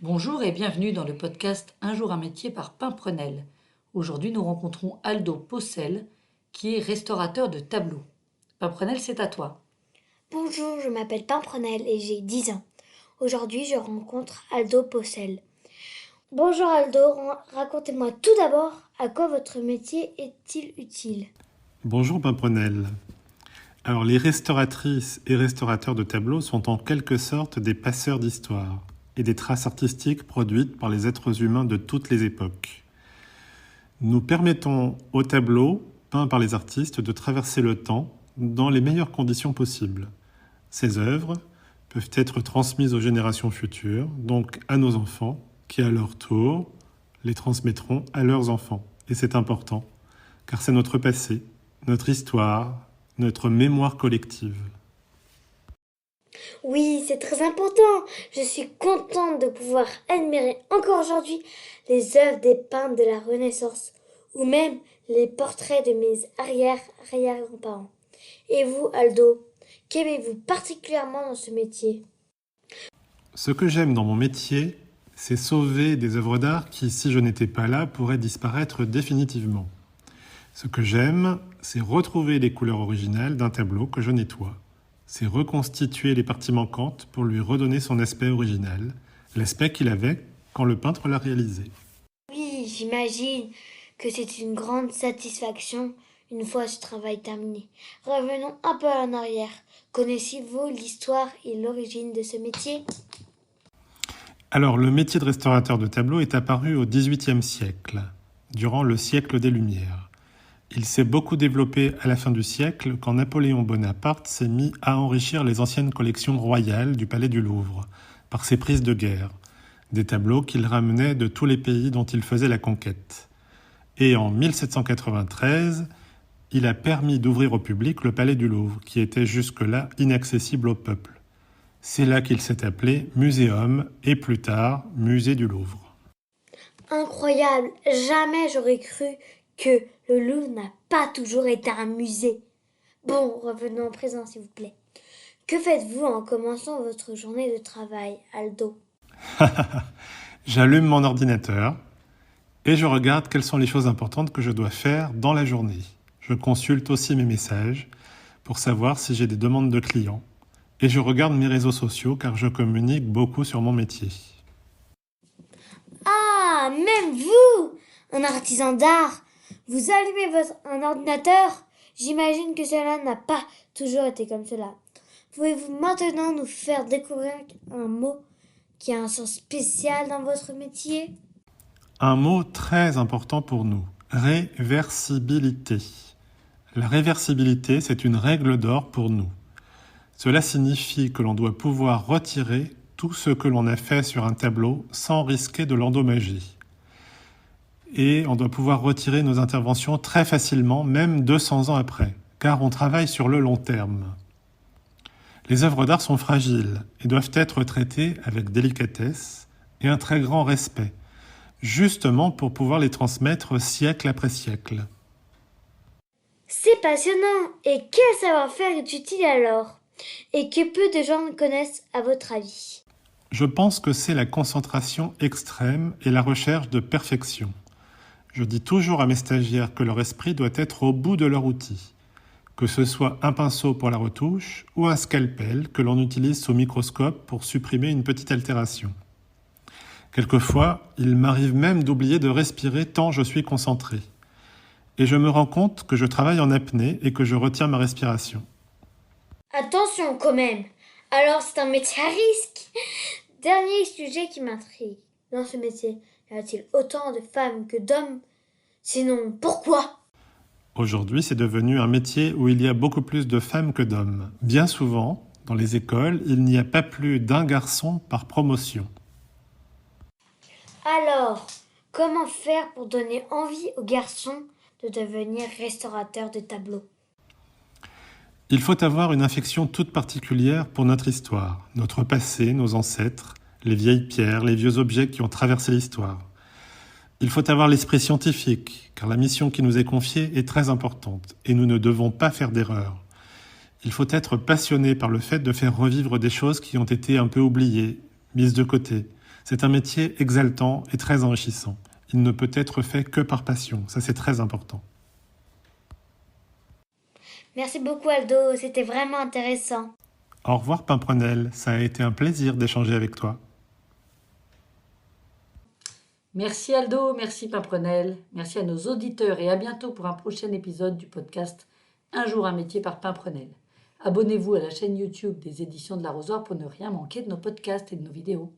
Bonjour et bienvenue dans le podcast Un jour un métier par Pimprenel. Aujourd'hui, nous rencontrons Aldo Possel, qui est restaurateur de tableaux. Pimprenel, c'est à toi. Bonjour, je m'appelle Pimprenel et j'ai 10 ans. Aujourd'hui, je rencontre Aldo Possel. Bonjour Aldo, racontez-moi tout d'abord à quoi votre métier est-il utile? Bonjour Pimprenel. Alors les restauratrices et restaurateurs de tableaux sont en quelque sorte des passeurs d'histoire et des traces artistiques produites par les êtres humains de toutes les époques. Nous permettons aux tableaux peints par les artistes de traverser le temps dans les meilleures conditions possibles. Ces œuvres peuvent être transmises aux générations futures, donc à nos enfants, qui à leur tour les transmettront à leurs enfants. Et c'est important, car c'est notre passé, notre histoire, notre mémoire collective. Oui, c'est très important. Je suis contente de pouvoir admirer encore aujourd'hui les œuvres des peintres de la Renaissance ou même les portraits de mes arrière-grands-parents. Et vous, Aldo, qu'aimez-vous particulièrement dans ce métier? Ce que j'aime dans mon métier, c'est sauver des œuvres d'art qui, si je n'étais pas là, pourraient disparaître définitivement. Ce que j'aime, c'est retrouver les couleurs originales d'un tableau que je nettoie. C'est reconstituer les parties manquantes pour lui redonner son aspect original, l'aspect qu'il avait quand le peintre l'a réalisé. Oui, j'imagine que c'est une grande satisfaction une fois ce travail terminé. Revenons un peu en arrière. Connaissez-vous l'histoire et l'origine de ce métier? Alors, le métier de restaurateur de tableaux est apparu au XVIIIe siècle, durant le siècle des Lumières. Il s'est beaucoup développé à la fin du siècle quand Napoléon Bonaparte s'est mis à enrichir les anciennes collections royales du Palais du Louvre par ses prises de guerre, des tableaux qu'il ramenait de tous les pays dont il faisait la conquête. Et en 1793, il a permis d'ouvrir au public le Palais du Louvre, qui était jusque-là inaccessible au peuple. C'est là qu'il s'est appelé Muséum et plus tard Musée du Louvre. Incroyable! Jamais j'aurais cru que le Louvre n'a pas toujours été un musée. Bon, revenons au présent, s'il vous plaît. Que faites-vous en commençant votre journée de travail, Aldo? J'allume mon ordinateur et je regarde quelles sont les choses importantes que je dois faire dans la journée. Je consulte aussi mes messages pour savoir si j'ai des demandes de clients. Et je regarde mes réseaux sociaux car je communique beaucoup sur mon métier. Ah, même vous, un artisan d'art, vous allumez un ordinateur? J'imagine que cela n'a pas toujours été comme cela. Pouvez-vous maintenant nous faire découvrir un mot qui a un sens spécial dans votre métier? Un mot très important pour nous, réversibilité. La réversibilité, c'est une règle d'or pour nous. Cela signifie que l'on doit pouvoir retirer tout ce que l'on a fait sur un tableau sans risquer de l'endommager. Et on doit pouvoir retirer nos interventions très facilement, même 200 ans après, car on travaille sur le long terme. Les œuvres d'art sont fragiles et doivent être traitées avec délicatesse et un très grand respect, justement pour pouvoir les transmettre siècle après siècle. C'est passionnant! Et quel savoir-faire est utile alors? Et que peu de gens connaissent à votre avis? Je pense que c'est la concentration extrême et la recherche de perfection. Je dis toujours à mes stagiaires que leur esprit doit être au bout de leur outil, que ce soit un pinceau pour la retouche ou un scalpel que l'on utilise sous microscope pour supprimer une petite altération. Quelquefois, il m'arrive même d'oublier de respirer tant je suis concentré. Et je me rends compte que je travaille en apnée et que je retiens ma respiration. Attention quand même! Alors c'est un métier à risque! Dernier sujet qui m'intrigue. Dans ce métier, y a-t-il autant de femmes que d'hommes? Sinon, pourquoi? Aujourd'hui, c'est devenu un métier où il y a beaucoup plus de femmes que d'hommes. Bien souvent, dans les écoles, il n'y a pas plus d'un garçon par promotion. Alors, comment faire pour donner envie aux garçons de devenir restaurateurs de tableaux? Il faut avoir une affection toute particulière pour notre histoire, notre passé, nos ancêtres, les vieilles pierres, les vieux objets qui ont traversé l'histoire. Il faut avoir l'esprit scientifique, car la mission qui nous est confiée est très importante et nous ne devons pas faire d'erreurs. Il faut être passionné par le fait de faire revivre des choses qui ont été un peu oubliées, mises de côté, C'est un métier exaltant et très enrichissant. Il ne peut être fait que par passion, ça c'est très important. Merci beaucoup Aldo, c'était vraiment intéressant. Au revoir Pimprenelle, ça a été un plaisir d'échanger avec toi. Merci Aldo, merci Pimprenelle, merci à nos auditeurs et à bientôt pour un prochain épisode du podcast Un jour un métier par Pimprenelle. Abonnez-vous à la chaîne YouTube des éditions de l'Arrosoir pour ne rien manquer de nos podcasts et de nos vidéos.